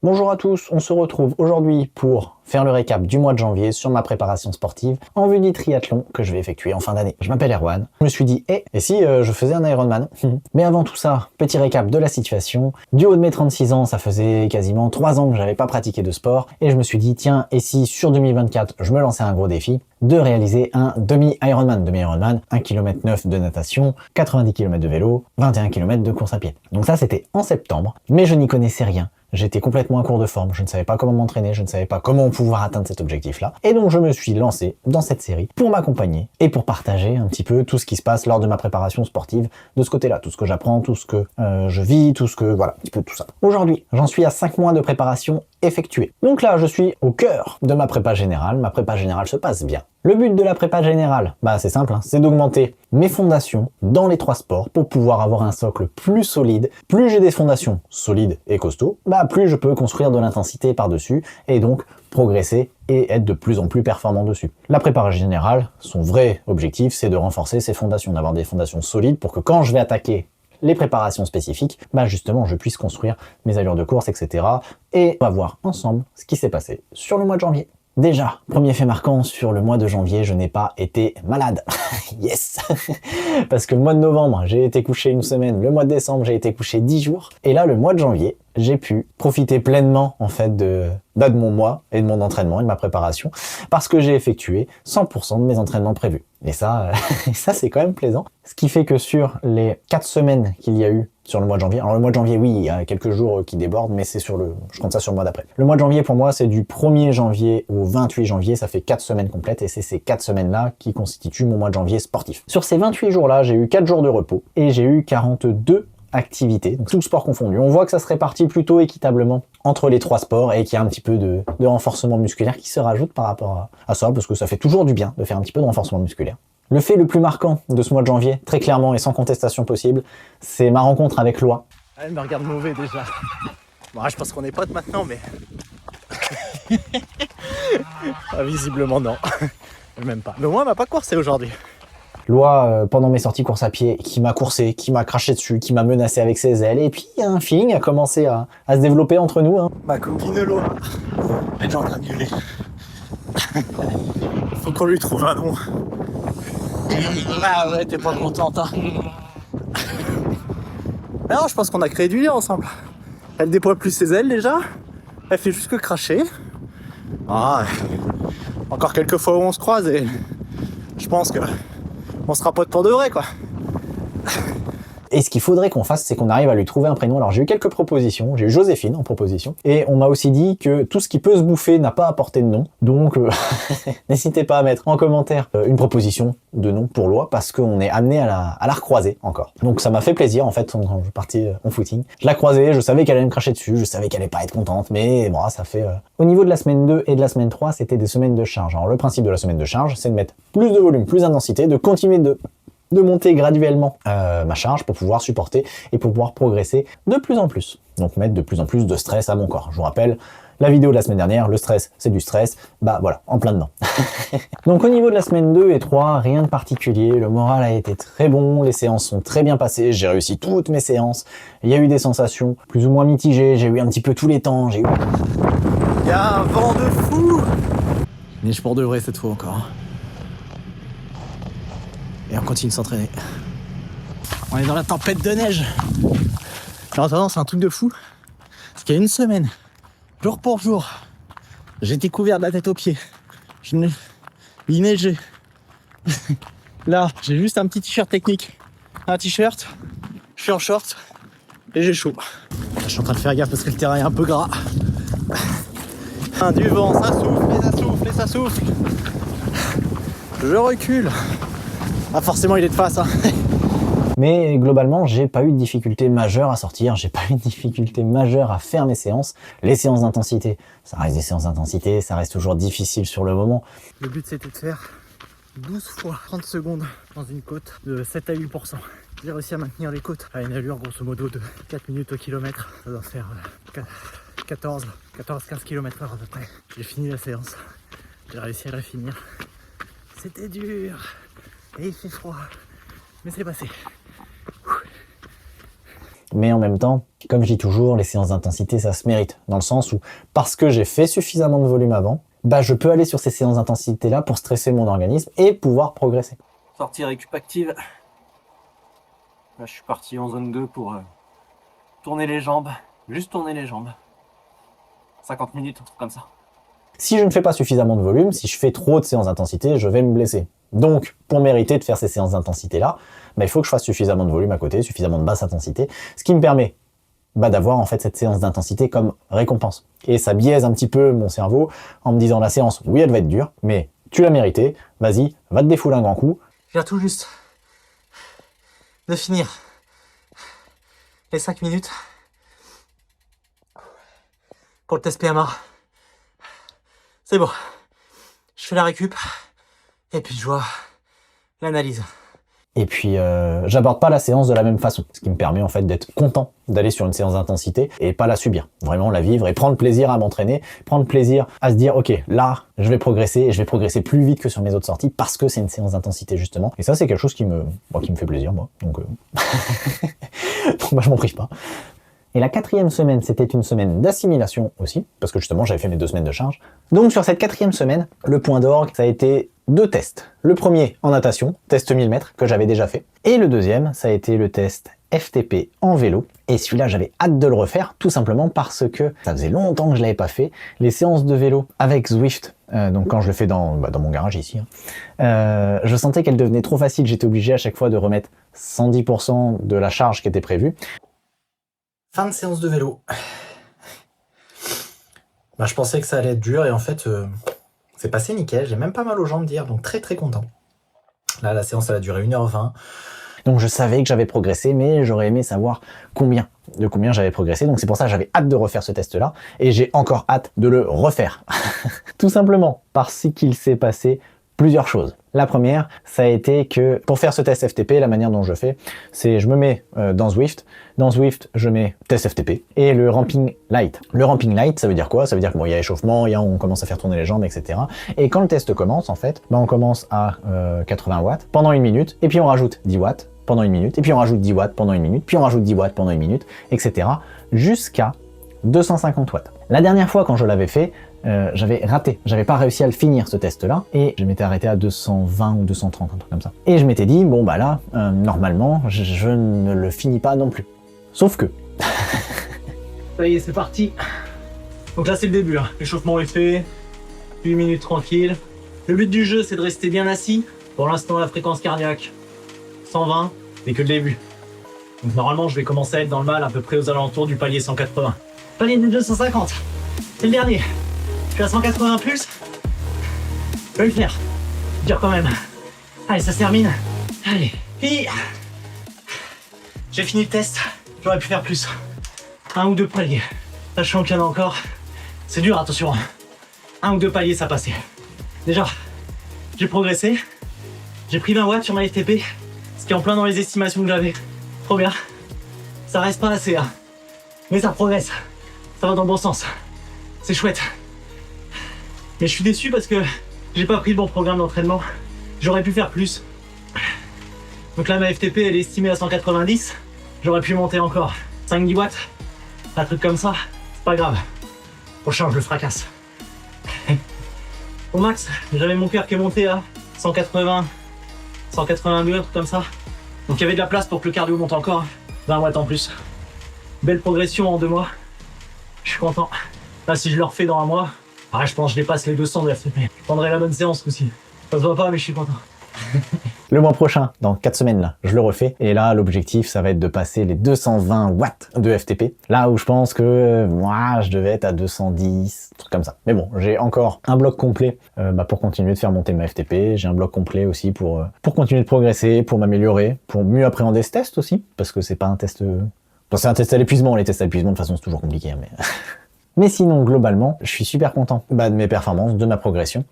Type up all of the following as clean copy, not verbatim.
Bonjour à tous, on se retrouve aujourd'hui pour faire le récap du mois de janvier sur ma préparation sportive en vue du triathlon que je vais effectuer en fin d'année. Je m'appelle Erwan, je me suis dit, et si je faisais un Ironman. Mais avant tout ça, petit récap de la situation. Du haut de mes 36 ans, ça faisait quasiment 3 ans que j'avais pas pratiqué de sport, et je me suis dit, tiens, et si sur 2024, je me lançais un gros défi de réaliser un demi-Ironman. Demi-Ironman, 1,9 km de natation, 90 km de vélo, 21 km de course à pied. Donc ça, c'était en septembre, mais je n'y connaissais rien. J'étais complètement à court de forme, je ne savais pas comment m'entraîner, je ne savais pas comment pouvoir atteindre cet objectif-là. Et donc je me suis lancé dans cette série pour m'accompagner et pour partager un petit peu tout ce qui se passe lors de ma préparation sportive de ce côté-là, tout ce que j'apprends, tout ce que je vis, tout ce que... voilà, un petit peu tout ça. Aujourd'hui, j'en suis à 5 mois de préparation effectuée. Donc là, je suis au cœur de ma prépa générale. Ma prépa générale se passe bien. Le but de la prépa générale, c'est simple, c'est d'augmenter mes fondations dans les 3 sports pour pouvoir avoir un socle plus solide. Plus j'ai des fondations solides et costauds, plus je peux construire de l'intensité par-dessus et donc progresser et être de plus en plus performant dessus. La prépa générale, son vrai objectif, c'est de renforcer ses fondations, d'avoir des fondations solides pour que quand je vais attaquer les préparations spécifiques, justement je puisse construire mes allures de course, etc. Et on va voir ensemble ce qui s'est passé sur le mois de janvier. Déjà, premier fait marquant, sur le mois de janvier, je n'ai pas été malade. Yes. Parce que le mois de novembre, j'ai été couché une semaine, le mois de décembre, j'ai été couché 10 jours, et là, le mois de janvier, j'ai pu profiter pleinement, en fait, de mon mois, et de mon entraînement, et de ma préparation, parce que j'ai effectué 100% de mes entraînements prévus. Et ça, ça c'est quand même plaisant. Ce qui fait que sur les 4 semaines qu'il y a eu sur le mois de janvier, alors le mois de janvier, oui, il y a quelques jours qui débordent, mais c'est je compte ça sur le mois d'après. Le mois de janvier, pour moi, c'est du 1er janvier au 28 janvier, ça fait 4 semaines complètes, et c'est ces 4 semaines-là qui constituent mon mois de janvier sportif. Sur ces 28 jours-là, j'ai eu 4 jours de repos, et j'ai eu 42 activités, donc tout sport confondu. On voit que ça se répartit plutôt équitablement entre les 3 sports et qu'il y a un petit peu de renforcement musculaire qui se rajoute par rapport à ça, parce que ça fait toujours du bien de faire un petit peu de renforcement musculaire. Le fait le plus marquant de ce mois de janvier, très clairement et sans contestation possible, c'est ma rencontre avec Loi. Elle me regarde mauvais déjà. Bon, je pense qu'on est potes maintenant, mais... visiblement non. Elle m'aime pas. Mais moi, elle m'a pas coursé aujourd'hui. Loi, pendant mes sorties course à pied, qui m'a coursé, qui m'a craché dessus, qui m'a menacé avec ses ailes, et puis un feeling a commencé à se développer entre nous. Ma copine Loi, elle est en train de gueuler. Faut qu'on lui trouve un nom. Ah ouais, t'es pas contente, hein. Non, je pense qu'on a créé du lien ensemble. Elle déploie plus ses ailes déjà. Elle fait juste que cracher. Encore quelques fois où on se croise et je pense que on sera potes pour de vrai, quoi. Et ce qu'il faudrait qu'on fasse, c'est qu'on arrive à lui trouver un prénom. Alors j'ai eu quelques propositions, j'ai eu Joséphine en proposition, et on m'a aussi dit que tout ce qui peut se bouffer n'a pas à porter de nom, donc n'hésitez pas à mettre en commentaire une proposition de nom pour Loi, parce qu'on est amené à la recroiser encore. Donc ça m'a fait plaisir, en fait, quand je suis parti en footing. Je la croisais, je savais qu'elle allait me cracher dessus, je savais qu'elle allait pas être contente, mais bon, ça fait... Au niveau de la semaine 2 et de la semaine 3, c'était des semaines de charge. Alors le principe de la semaine de charge, c'est de mettre plus de volume, plus d'intensité, de continuer de monter graduellement ma charge pour pouvoir supporter et pour pouvoir progresser de plus en plus. Donc mettre de plus en plus de stress à mon corps. Je vous rappelle, la vidéo de la semaine dernière, le stress, c'est du stress. Voilà, en plein dedans. Donc au niveau de la semaine 2 et 3, rien de particulier. Le moral a été très bon, les séances sont très bien passées, j'ai réussi toutes mes séances. Il y a eu des sensations plus ou moins mitigées, j'ai eu un petit peu tous les temps, Il y a un vent de fou. Neige pour de vrai cette fois encore. Et on continue de s'entraîner. On est dans la tempête de neige. En attendant, c'est un truc de fou. Parce qu'il y a une semaine, jour pour jour, j'étais couvert de la tête aux pieds. Il neigeait. Là, j'ai juste un petit t-shirt technique. Un t-shirt, je suis en short et j'ai chaud. Là, je suis en train de faire gaffe parce que le terrain est un peu gras. Du vent, ça souffle et ça souffle et ça souffle. Je recule. Forcément il est de face, hein. Mais globalement, j'ai pas eu de difficulté majeure à sortir, j'ai pas eu de difficulté majeure à faire mes séances. Les séances d'intensité, ça reste des séances d'intensité, ça reste toujours difficile sur le moment. Le but c'était de faire 12 fois 30 secondes dans une côte de 7 à 8%. J'ai réussi à maintenir les côtes à une allure grosso modo de 4 minutes au kilomètre. Ça doit faire 14-15 km/h à peu près. J'ai fini la séance, j'ai réussi à la finir. C'était dur. Et il fait froid, mais c'est passé. Mais en même temps, comme je dis toujours, les séances d'intensité, ça se mérite. Dans le sens où, parce que j'ai fait suffisamment de volume avant, bah je peux aller sur ces séances d'intensité-là pour stresser mon organisme et pouvoir progresser. Sortie récup active. Là, je suis parti en zone 2 pour tourner les jambes. Juste tourner les jambes. 50 minutes, un truc comme ça. Si je ne fais pas suffisamment de volume, si je fais trop de séances d'intensité, je vais me blesser. Donc, pour mériter de faire ces séances d'intensité-là, bah, il faut que je fasse suffisamment de volume à côté, suffisamment de basse intensité, ce qui me permet d'avoir en fait cette séance d'intensité comme récompense. Et ça biaise un petit peu mon cerveau en me disant la séance, oui, elle va être dure, mais tu l'as méritée, vas-y, va te défouler un grand coup. Je viens tout juste de finir les 5 minutes pour le test PMA. C'est bon. Je fais la récup et puis je vois l'analyse. Et puis, j'aborde pas la séance de la même façon, ce qui me permet en fait d'être content d'aller sur une séance d'intensité et pas la subir. Vraiment la vivre et prendre plaisir à m'entraîner, prendre plaisir à se dire, ok, là, je vais progresser et je vais progresser plus vite que sur mes autres sorties parce que c'est une séance d'intensité justement. Et ça, c'est quelque chose qui me fait plaisir, moi. Donc, je m'en prive pas. Et la 4e semaine, c'était une semaine d'assimilation aussi, parce que justement, j'avais fait mes 2 semaines de charge. Donc sur cette 4e semaine, le point d'orgue, ça a été 2 tests. Le premier en natation, test 1000 mètres, que j'avais déjà fait. Et le deuxième, ça a été le test FTP en vélo. Et celui-là, j'avais hâte de le refaire, tout simplement parce que ça faisait longtemps que je l'avais pas fait. Les séances de vélo avec Zwift, donc quand je le fais dans mon garage ici, je sentais qu'elle devenait trop facile. J'étais obligé à chaque fois de remettre 110% de la charge qui était prévue. Fin de séance de vélo. Je pensais que ça allait être dur et en fait, c'est passé nickel. J'ai même pas mal aux jambes d'hier, donc très très content. Là, la séance, elle a duré 1h20. Donc je savais que j'avais progressé, mais j'aurais aimé savoir de combien j'avais progressé. Donc c'est pour ça que j'avais hâte de refaire ce test-là et j'ai encore hâte de le refaire. Tout simplement parce qu'il s'est passé plusieurs choses. La première, ça a été que pour faire ce test FTP, la manière dont je fais, c'est je me mets dans Zwift. Dans Zwift, je mets test FTP et le ramping light. Le ramping light, ça veut dire quoi? Ça veut dire qu'il y a échauffement, on commence à faire tourner les jambes, etc. Et quand le test commence, en fait, on commence à 80 watts pendant 1 minute, et puis on rajoute 10 watts pendant 1 minute, et puis on rajoute 10 watts pendant 1 minute, puis on rajoute 10 watts pendant 1 minute, etc. jusqu'à 250 watts. La dernière fois quand je l'avais fait, j'avais raté, j'avais pas réussi à le finir ce test-là, et je m'étais arrêté à 220 ou 230, un truc comme ça. Et je m'étais dit, bon bah là, normalement, je ne le finis pas non plus. Sauf que... Ça y est, c'est parti. Donc là, c'est le début. L'échauffement est fait, 8 minutes tranquille. Le but du jeu, c'est de rester bien assis. Pour l'instant, la fréquence cardiaque, 120, mais que le début. Donc normalement, je vais commencer à être dans le mal à peu près aux alentours du palier 180. Palier de 250, c'est le dernier. Je suis à 180 plus. Je vais le faire. Dur quand même. Allez, ça se termine. Allez. J'ai fini le test. J'aurais pu faire plus. 1 ou 2 paliers. Là, je sens qu'il y en a encore. C'est dur, attention. 1 ou 2 paliers, ça passait. Déjà, j'ai progressé. J'ai pris 20 watts sur ma FTP. Ce qui est en plein dans les estimations que j'avais. Trop bien. Ça reste pas assez, hein. Mais ça progresse. Ça va dans le bon sens. C'est chouette. Mais je suis déçu parce que j'ai pas pris le bon programme d'entraînement. J'aurais pu faire plus. Donc là, ma FTP, elle est estimée à 190. J'aurais pu monter encore 5-10 watts. Un truc comme ça, c'est pas grave. Prochain, je le fracasse. Au max, j'avais mon cœur qui est monté à 180, 182, un truc comme ça. Donc il y avait de la place pour que le cardio monte encore. 20 watts en plus. Belle progression en 2 mois. Je suis content. Là, si je le refais dans 1 mois, je pense que je dépasse les 200 de FTP. Je prendrai la bonne séance aussi. Ça se voit pas, mais je suis content. Le mois prochain, dans 4 semaines, là, je le refais. Et là, l'objectif, ça va être de passer les 220 watts de FTP. Là où je pense que moi, je devais être à 210, truc comme ça. Mais bon, j'ai encore un bloc complet pour continuer de faire monter ma FTP. J'ai un bloc complet aussi pour continuer de progresser, pour m'améliorer, pour mieux appréhender ce test aussi. Parce que c'est pas un test... c'est un test à l'épuisement. Les tests à l'épuisement, de toute façon, c'est toujours compliqué. Mais... mais sinon, globalement, je suis super content de mes performances, de ma progression.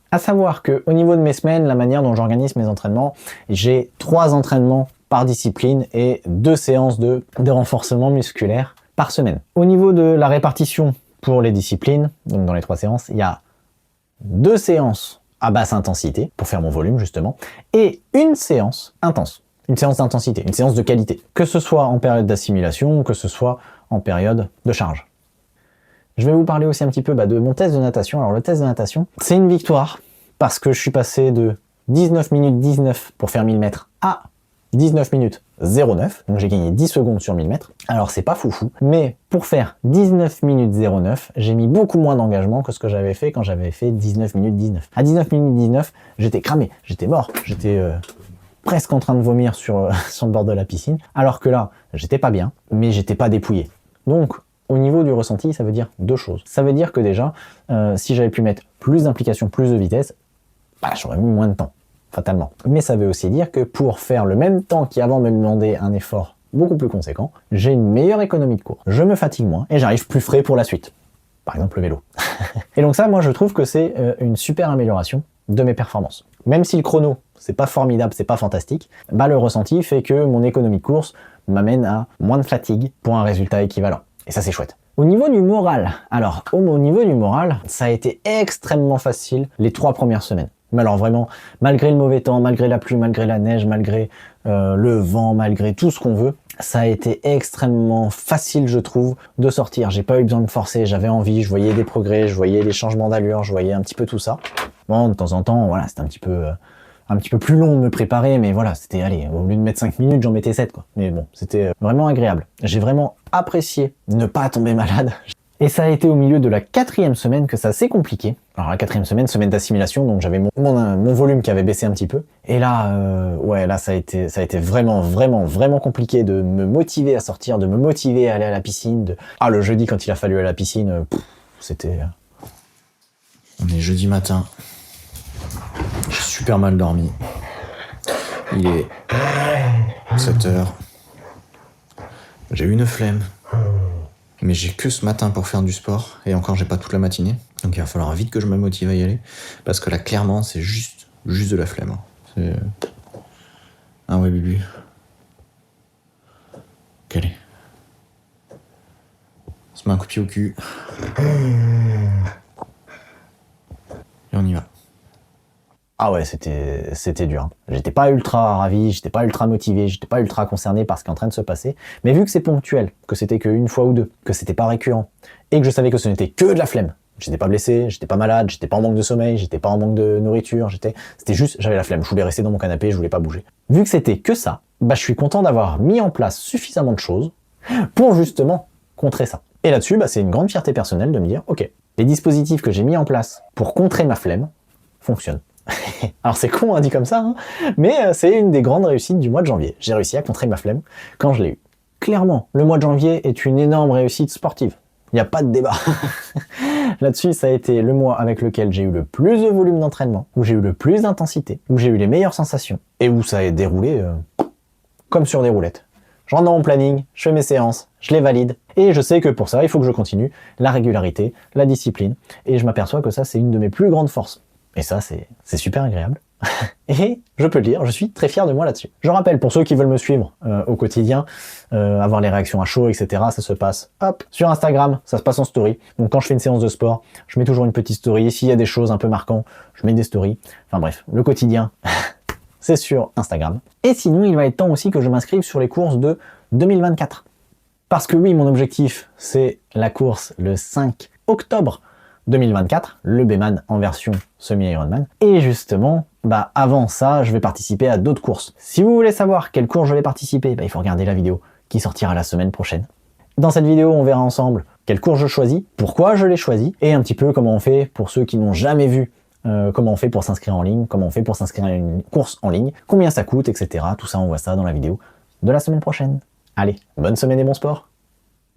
À savoir que au niveau de mes semaines, la manière dont j'organise mes entraînements, j'ai 3 entraînements par discipline et 2 séances de renforcement musculaire par semaine. Au niveau de la répartition pour les disciplines, donc dans les 3 séances, il y a 2 séances à basse intensité pour faire mon volume justement et 1 séance intense. une séance d'intensité, une séance de qualité. Que ce soit en période d'assimilation, que ce soit en période de charge. Je vais vous parler aussi un petit peu de mon test de natation. Alors le test de natation, c'est une victoire parce que je suis passé de 19 minutes 19 pour faire 1000 mètres à 19 minutes 09, donc j'ai gagné 10 secondes sur 1000 mètres. Alors c'est pas foufou, mais pour faire 19 minutes 09, j'ai mis beaucoup moins d'engagement que ce que j'avais fait quand j'avais fait 19 minutes 19. À 19 minutes 19, j'étais cramé, j'étais mort, j'étais presque en train de vomir sur le bord de la piscine, alors que là, j'étais pas bien, mais j'étais pas dépouillé. Donc, au niveau du ressenti, ça veut dire deux choses. Ça veut dire que déjà, si j'avais pu mettre plus d'implication, plus de vitesse, j'aurais mis moins de temps, fatalement. Mais ça veut aussi dire que pour faire le même temps qui avant me demandait un effort beaucoup plus conséquent, j'ai une meilleure économie de course. Je me fatigue moins et j'arrive plus frais pour la suite. Par exemple le vélo. Et donc ça, moi je trouve que c'est une super amélioration de mes performances. Même si le chrono, c'est pas formidable, c'est pas fantastique, le ressenti fait que mon économie de course m'amène à moins de fatigue pour un résultat équivalent. Et ça, c'est chouette. Au niveau du moral, alors, au niveau du moral, ça a été extrêmement facile les 3 premières semaines. Mais alors vraiment, malgré le mauvais temps, malgré la pluie, malgré la neige, malgré le vent, malgré tout ce qu'on veut, ça a été extrêmement facile, je trouve, de sortir. J'ai pas eu besoin de forcer, j'avais envie, je voyais des progrès, je voyais les changements d'allure, je voyais un petit peu tout ça. Bon, de temps en temps, voilà, c'était un petit peu plus long de me préparer, mais voilà, c'était, allez, au lieu de mettre 5 minutes, j'en mettais 7, quoi. Mais bon, c'était vraiment agréable. J'ai vraiment apprécié ne pas tomber malade. Et ça a été au milieu de la 4e semaine que ça s'est compliqué. Alors la 4e semaine, semaine d'assimilation, donc j'avais mon volume qui avait baissé un petit peu. Et là, là ça a été vraiment compliqué de me motiver à sortir, de me motiver à aller à la piscine. Le jeudi quand il a fallu aller à la piscine, c'était... On est jeudi matin. J'ai super mal dormi. Il est 7h. J'ai eu une flemme. Mais j'ai que ce matin pour faire du sport. Et encore, j'ai pas toute la matinée. Donc il va falloir vite que je me motive à y aller. Parce que là, clairement, c'est juste de la flemme. C'est... Ah ouais, Bibi. Calé. On se met un coup de pied au cul. Et on y va. Ah ouais, c'était dur. Hein. J'étais pas ultra ravi, j'étais pas ultra motivé, j'étais pas ultra concerné par ce qui est en train de se passer. Mais vu que c'est ponctuel, que c'était qu'une fois ou deux, que c'était pas récurrent, et que je savais que ce n'était que de la flemme. J'étais pas blessé, j'étais pas malade, j'étais pas en manque de sommeil, j'étais pas en manque de nourriture, c'était juste, j'avais la flemme. Je voulais rester dans mon canapé, je voulais pas bouger. Vu que c'était que ça, je suis content d'avoir mis en place suffisamment de choses pour justement contrer ça. Et là-dessus, c'est une grande fierté personnelle de me dire, ok, les dispositifs que j'ai mis en place pour contrer ma flemme fonctionnent. Alors c'est con, dit comme ça, hein, mais c'est une des grandes réussites du mois de janvier. J'ai réussi à contrer ma flemme quand je l'ai eu. Clairement, le mois de janvier est une énorme réussite sportive. Il n'y a pas de débat. Là-dessus, ça a été le mois avec lequel j'ai eu le plus de volume d'entraînement, où j'ai eu le plus d'intensité, où j'ai eu les meilleures sensations, et où ça a déroulé comme sur des roulettes. Je rentre dans mon planning, je fais mes séances, je les valide, et je sais que pour ça, il faut que je continue la régularité, la discipline, et je m'aperçois que ça, c'est une de mes plus grandes forces. Et ça, c'est super agréable. Et je peux le dire, je suis très fier de moi là-dessus. Je rappelle, pour ceux qui veulent me suivre au quotidien, avoir les réactions à chaud, etc., ça se passe sur Instagram, ça se passe en story. Donc quand je fais une séance de sport, je mets toujours une petite story. S'il y a des choses un peu marquantes, je mets des stories. Enfin bref, le quotidien, c'est sur Instagram. Et sinon, il va être temps aussi que je m'inscrive sur les courses de 2024. Parce que oui, mon objectif, c'est la course le 5 octobre 2024, le B-Man en version semi-Ironman. Et justement, avant ça, je vais participer à d'autres courses. Si vous voulez savoir quelle course je vais participer, il faut regarder la vidéo qui sortira la semaine prochaine. Dans cette vidéo, on verra ensemble quelle course je choisis, pourquoi je l'ai choisie, et un petit peu comment on fait pour ceux qui n'ont jamais vu comment on fait pour s'inscrire en ligne, comment on fait pour s'inscrire à une course en ligne, combien ça coûte, etc. Tout ça, on voit ça dans la vidéo de la semaine prochaine. Allez, bonne semaine et bon sport!